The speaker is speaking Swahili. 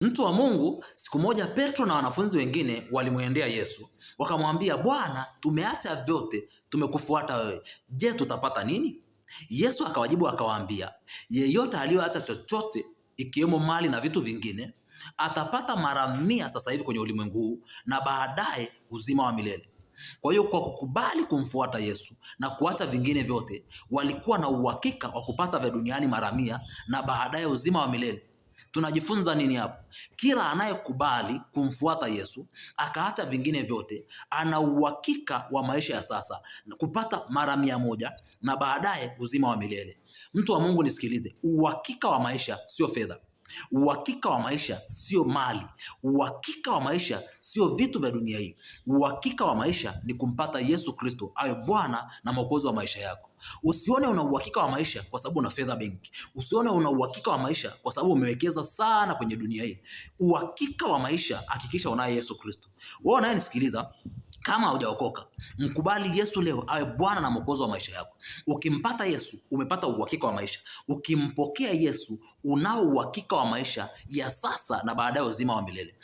Mtu wa Mungu, siku moja Petro na wanafunzi wengine walimwendea Yesu. Wakamwambia, Bwana, tumeacha vyote, tumekufuata wewe. Je, tutapata nini? Yesu akawajibu akawaambia, yeyote aliyoacha chochote ikiwemo mali na vitu vingine, atapata mara 100 sasa hivi kwenye ulimwengu huu na baadaye uzima wa milele. Kwa hiyo kwa kukubali kumfuata Yesu na kuacha vingine vyote, walikuwa na uhakika wa kupata vya duniani mara 100 na baadaye uzima wa milele. Tunajifunza nini hapo? Kila anayekubali kumfuata Yesu akaacha vingine vyote, ana uhakika wa maisha ya sasa kupata mara 100 na baadaye uzima wa milele. Mtu wa Mungu nisikilize, uhakika wa maisha sio fedha. Uhakika wa maisha sio mali. Uhakika wa maisha sio vitu vya dunia hii. Uhakika wa maisha ni kumpata Yesu Kristo awe Bwana na Mwokozi wa maisha yako. Usione una uhakika wa maisha kwa sababu una fedha benki. Usione una uhakika wa maisha kwa sababu umewekeza sana kwenye dunia hii. Uhakika wa maisha hakikisha unaye Yesu Kristo. Wewe unayenisikiliza, kama hujaokoka, mkubali Yesu leo awe Bwana na Mwokozi wa maisha yako. Ukimpata Yesu, umepata uhakika wa maisha. Ukimpokea Yesu, unao uhakika wa maisha ya sasa na baadaye uzima wa milele.